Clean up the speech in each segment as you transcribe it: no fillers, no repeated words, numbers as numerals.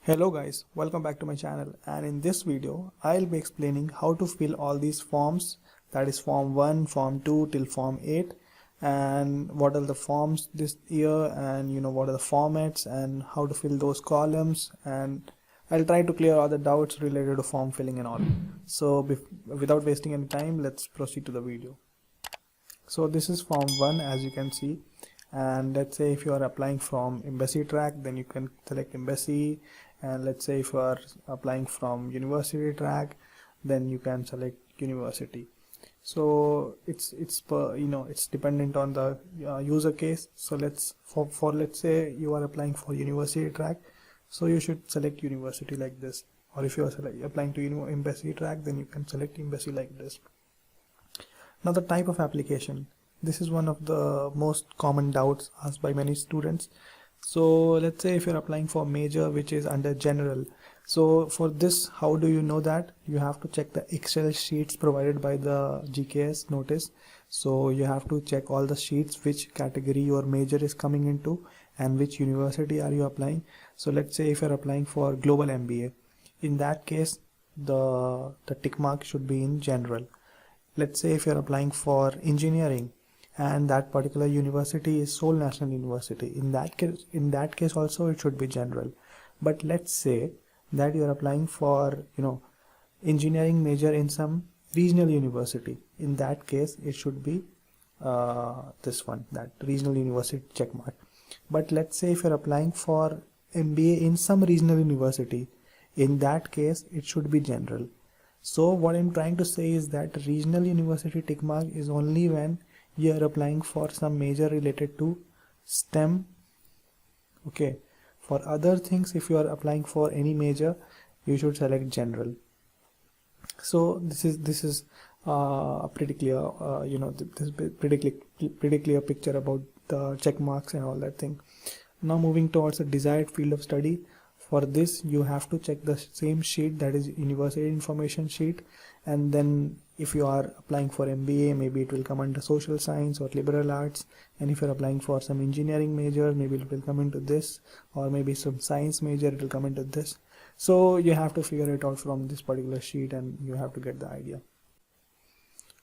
Hello guys, welcome back to my channel, and in this video I'll be explaining how to fill all these forms, that is form 1, form 2 till form 8, and what are the forms this year, and what are the formats and how to fill those columns, and I'll try to clear all the doubts related to form filling and all. So without wasting any time, let's proceed to the video. So this is form 1, as you can see, and let's say if you are applying from embassy track, then you can select embassy, and let's say if you are applying from university track, then you can select university. So it's dependent on the user case. So let's say you are applying for university track, so you should select university like this, or if you are applying to embassy track, then you can select embassy like this. Now the type of application, this is one of the most common doubts asked by many students. So let's say if you're applying for major which is under general, so for this, how do you know that? You have to check the Excel sheets provided by the GKS notice. So you have to check all the sheets which category your major is coming into and which university are you applying. So let's say if you're applying for global MBA, in that case the tick mark should be in general. Let's say if you're applying for engineering and that particular university is Seoul National University, in that case also it should be general. But let's say that you're applying for engineering major in some regional university, in that case it should be this one, that regional university check mark. But let's say if you're applying for MBA in some regional university, in that case it should be general. So what I'm trying to say is that regional university tick mark is only when you are applying for some major related to STEM. Okay, for other things, if you are applying for any major, you should select general. So this is pretty clear. This is pretty clear picture about the check marks and all that thing. Now moving towards the desired field of study. For this, you have to check the same sheet, that is university information sheet, and then if you are applying for MBA, maybe it will come under social science or liberal arts, and if you're applying for some engineering major, maybe it will come into this, or maybe some science major, it will come into this. So you have to figure it out from this particular sheet, and you have to get the idea.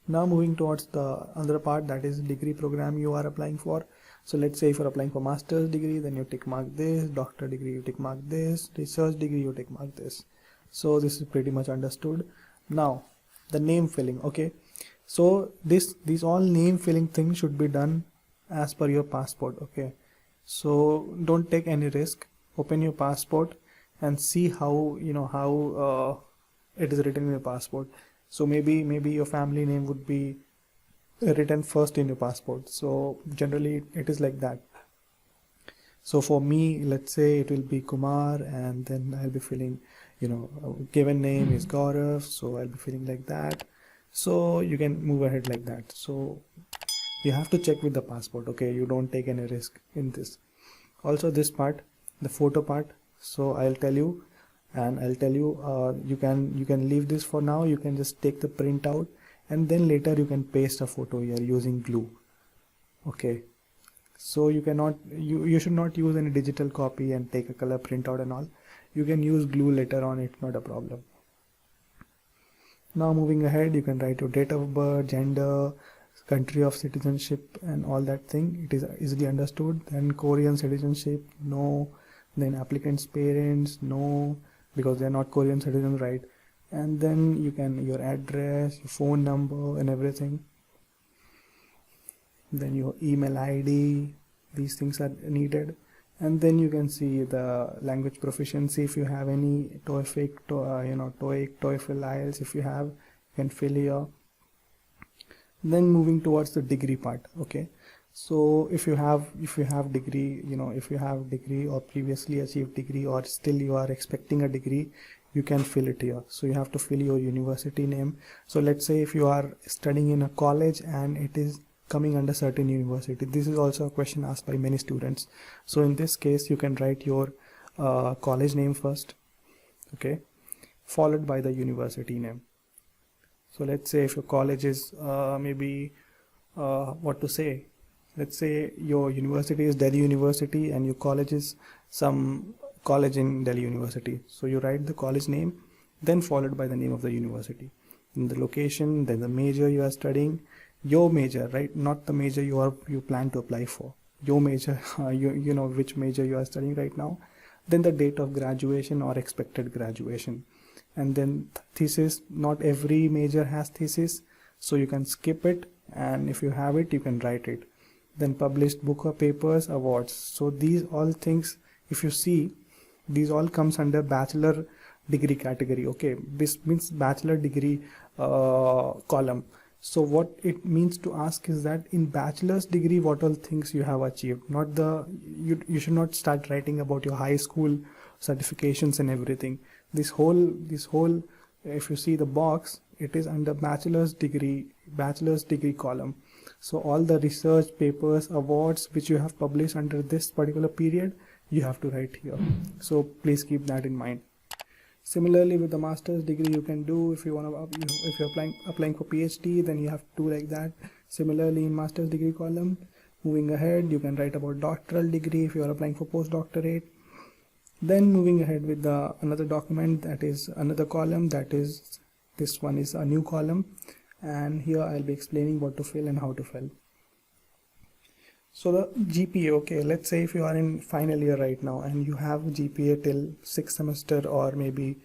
Now moving towards the other part, that is degree program you are applying for. So let's say if you're applying for master's degree, then you tick mark this, doctor degree you tick mark this, research degree you tick mark this. So this is pretty much understood. Now the name filling. Okay, so these all name filling things should be done as per your passport. Okay, so don't take any risk. Open your passport and see how it is written in your passport. So maybe your family name would be written first in your passport. So generally it is like that. So for me, let's say it will be Kumar, and then I'll be filling, given name is Gaurav, so I'll be filling like that. So you can move ahead like that. So you have to check with the passport. Okay, you don't take any risk in this. Also this part, the photo part, so I'll tell you, you can leave this for now. You can just take the print out, and then later you can paste a photo here using glue. Okay, so you should not use any digital copy and take a color printout and all. You can use glue later on, it's not a problem. Now moving ahead, you can write your date of birth, gender, country of citizenship and all that thing. It is easily understood. Then Korean citizenship, no. Then applicant's parents, no, because they are not Korean citizens, right? And then your address, your phone number and everything. Then your email ID, these things are needed. And then you can see the language proficiency, if you have any TOEFL, TOEFL, IELTS, if you have, you can fill here. Then moving towards the degree part. Okay, so if you have degree, if you have degree or previously achieved degree, or still you are expecting a degree, you can fill it here. So you have to fill your university name. So let's say if you are studying in a college and it is coming under certain university, this is also a question asked by many students. So in this case, you can write your college name first, okay, followed by the university name. So let's say if your college is let's say your university is Delhi University and your college is some college in Delhi University. So you write the college name, then followed by the name of the university, in the location, then the major you are studying, your major, right? Not the major you plan to apply for. Your major, you know which major you are studying right now. Then the date of graduation or expected graduation, and then thesis. Not every major has thesis, so you can skip it, and if you have it, you can write it. Then published book or papers, awards. So these all things, if you see, these all comes under bachelor degree category. Okay, this means bachelor degree column. So what it means to ask is that in bachelor's degree, what all things you have achieved. Not the you should not start writing about your high school certifications and everything. This whole if you see the box, it is under bachelor's degree column. So all the research papers, awards which you have published under this particular period, you have to write here. So please keep that in mind. Similarly, with the master's degree, you can do, if you want to, if you're applying for PhD, then you have to do like that. Similarly, in master's degree column, moving ahead, you can write about doctoral degree if you are applying for postdoctorate. Then moving ahead with the another document, that is another column, that is, this one is a new column, and here I'll be explaining what to fill and how to fill. So the GPA, okay, let's say if you are in final year right now and you have GPA till 6th semester or maybe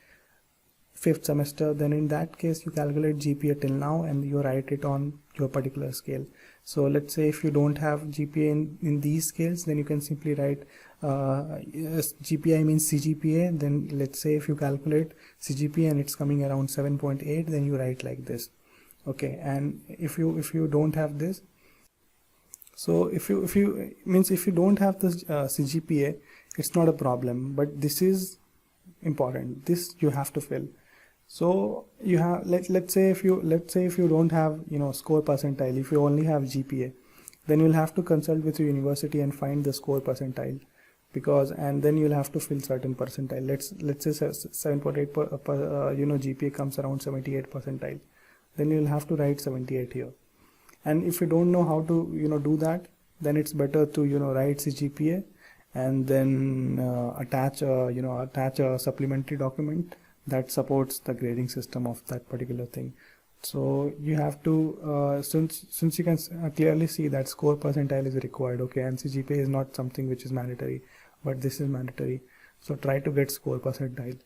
5th semester, then in that case you calculate GPA till now and you write it on your particular scale. So let's say if you don't have GPA in these scales, then you can simply write GPA means CGPA. Then let's say if you calculate CGPA and it's coming around 7.8, then you write like this. Okay, and if you don't have this, so if you don't have this CGPA, it's not a problem, but this is important. This you have to fill. So you have, let's say if you don't have score percentile, if you only have GPA, then you'll have to consult with your university and find the score percentile, and then you'll have to fill certain percentile. Let's say 7.8 GPA comes around 78 percentile, then you'll have to write 78 here. And if you don't know how to do that, then it's better to write CGPA and then attach a supplementary document that supports the grading system of that particular thing. So you have to since you can clearly see that score percentile is required, okay, and CGPA is not something which is mandatory, but this is mandatory. So try to get score percentile.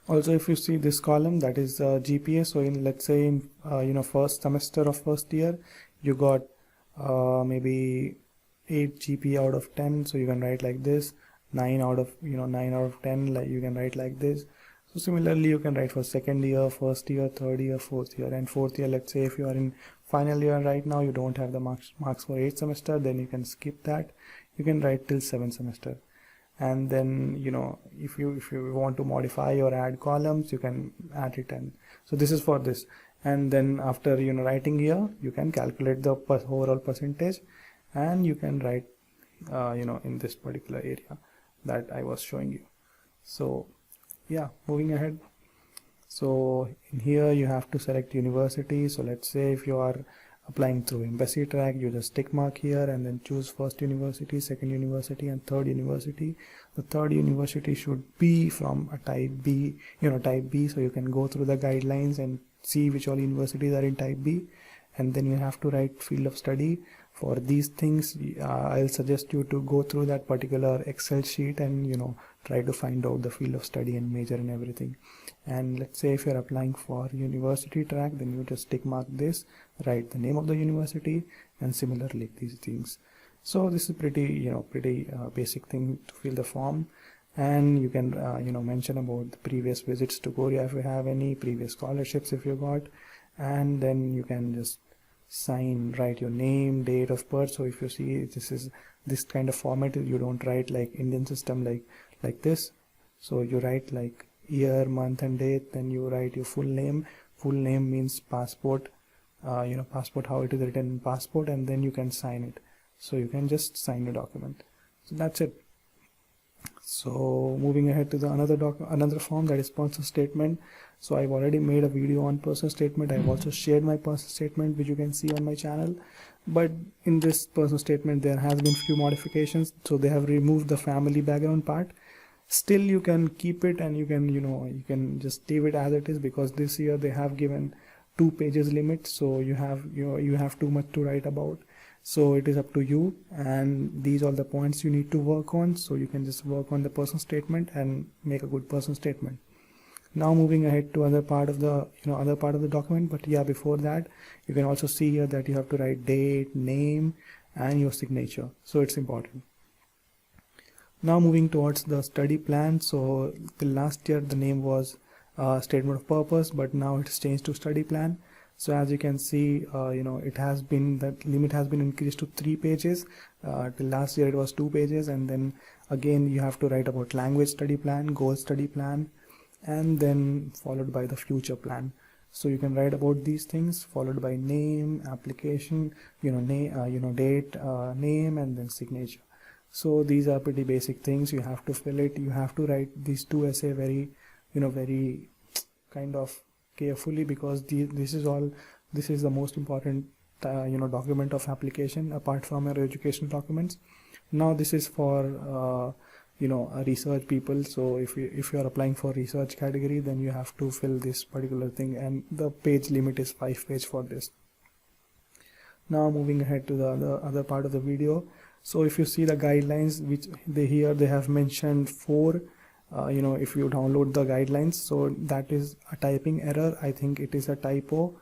Also, if you see this column, that is GPA. So in, let's say in first semester of first year, you got maybe 8 GPA out of 10. So you can write like this. 9 out of 10. Like you can write like this. So similarly, you can write for second year, first year, third year, fourth year, and fourth year. Let's say if you are in final year right now, you don't have the marks for 8th semester, then you can skip that. You can write till 7th semester. And then if you want to modify or add columns, you can add it. And so this is for this. And then after writing here, you can calculate the overall percentage, and you can write in this particular area that I was showing you. So yeah, moving ahead. So in here you have to select university. So let's say if you are applying through embassy track, you just tick mark here and then choose first university, second university, and third university. The third university should be from a type B, type B, so you can go through the guidelines and see which all universities are in type B. And then you have to write field of study. For these things, I'll suggest you to go through that particular Excel sheet and try to find out the field of study and major and everything. And let's say if you're applying for university track, then you just tick mark this, write the name of the university, and similarly these things. So this is pretty basic thing to fill the form. And you can mention about the previous visits to Korea if you have any, previous scholarships if you got, and then you can just sign, write your name, date of birth. So if you see this kind of format, you don't write like Indian system like this. So you write like year, month, and date. Then you write your full name. Full name means passport, passport, how it is written in passport, and then you can sign it. So you can just sign the document. So that's it. So moving ahead to the another form, that is person statement. So I've already made a video on person statement. I've also shared my person statement, which you can see on my channel. But in this person statement, there has been few modifications. So they have removed the family background part. Still, you can keep it, and you can just leave it as it is, because this year they have given 2 pages limit. So you have too much to write about. So it is up to you, and these are the points you need to work on. So you can just work on the person statement and make a good person statement. Now moving ahead to other part of the document. But yeah, before that, you can also see here that you have to write date, name, and your signature. So it's important. Now moving towards the study plan. So the last year the name was statement of purpose, but now it's changed to study plan. So as you can see, that limit has been increased to 3 pages. Till last year it was 2 pages, and then again you have to write about language study plan, goal study plan, and then followed by the future plan. So you can write about these things, followed by name, application, date, name, and then signature. So these are pretty basic things. You have to fill it. You have to write these 2 essay very kind of carefully, because this is the most important document of application apart from your educational documents. Now this is for research people. So if you are applying for research category, then you have to fill this particular thing, and the page limit is 5 pages for this. Now moving ahead to the other part of the video. So if you see the guidelines, which they have mentioned 4. If you download the guidelines, so that is a typing error. I think it is a typo,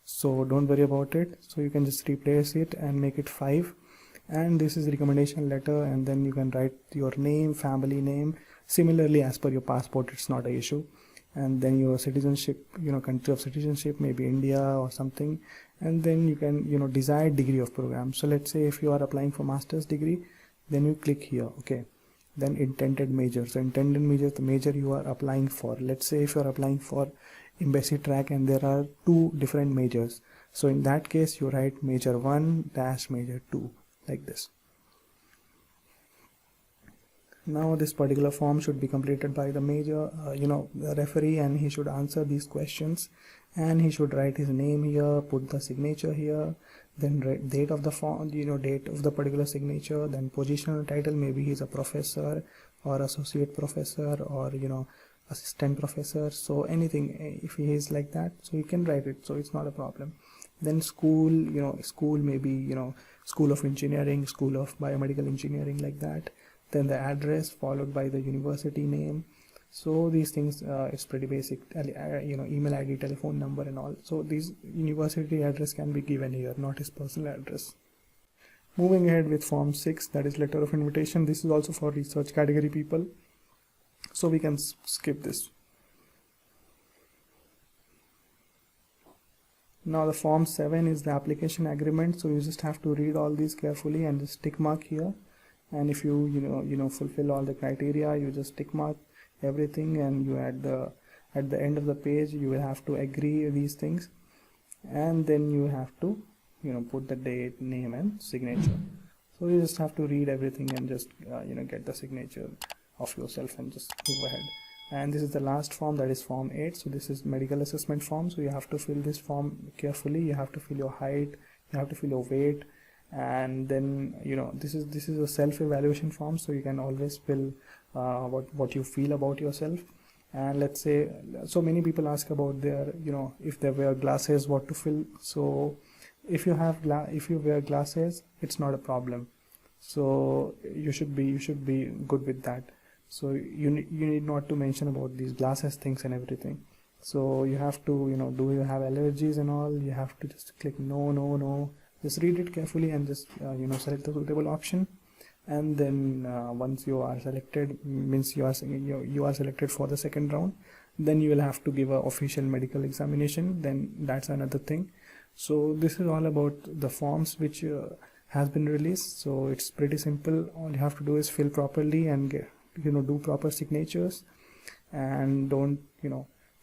so don't worry about it. So you can just replace it and make it 5. And this is recommendation letter, and then you can write your name, family name, similarly as per your passport. It's not an issue. And then your citizenship, country of citizenship, maybe India or something. And then you can desired degree of program. So let's say if you are applying for master's degree, then you click here. Okay. Then intended major. So intended major, the major you are applying for. Let's say if you are applying for embassy track and there are 2 different majors. So in that case, you write major 1 dash major 2, like this. Now this particular form should be completed by the major, the referee, and he should answer these questions, and he should write his name here, put the signature here, then date of the form, date of the particular signature, then positional title, maybe he's a professor or associate professor or assistant professor. So anything, if he is like that, so you can write it, so it's not a problem. Then school, school, maybe school of engineering, school of biomedical engineering, like that. Then the address followed by the university name. So these things, it's pretty basic, email ID, telephone number and all. So these university address can be given here, not his personal address. Moving ahead with form 6, that is letter of invitation. This is also for research category people, so we can skip this. Now the form 7 is the application agreement. So you just have to read all these carefully and just tick mark here. And if you fulfill all the criteria, you just tick mark everything, and you at the end of the page you will have to agree these things, and then you have to put the date, name, and signature. So you just have to read everything and just get the signature of yourself and just move ahead. And this is the last form, that is form 8. So this is medical assessment form. So you have to fill this form carefully. You have to fill your height, you have to fill your weight, and then this is a self-evaluation form. So you can always fill what you feel about yourself. And let's say, so many people ask about their if they wear glasses, what to fill. So if you wear glasses, it's not a problem. So you should be good with that. So you need not to mention about these glasses things and everything. So you have to do you have allergies and all. You have to just click no. Just read it carefully and just select the suitable option. And then once you are selected, means you are selected for the second round, then you will have to give an official medical examination. Then that's another thing. So this is all about the forms which has been released. So it's pretty simple. All you have to do is fill properly and do proper signatures, and don't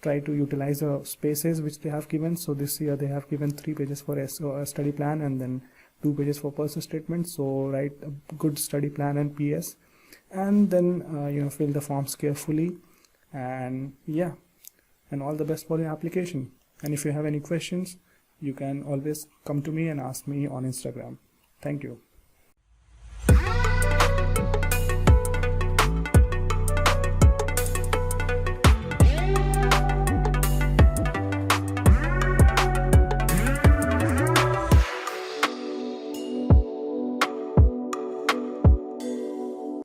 try to utilize the spaces which they have given. So this year they have given 3 pages for a study plan and then 2 pages for person statement. So write a good study plan and PS, and then fill the forms carefully. And yeah, and all the best for your application. And if you have any questions, you can always come to me and ask me on Instagram. Thank you.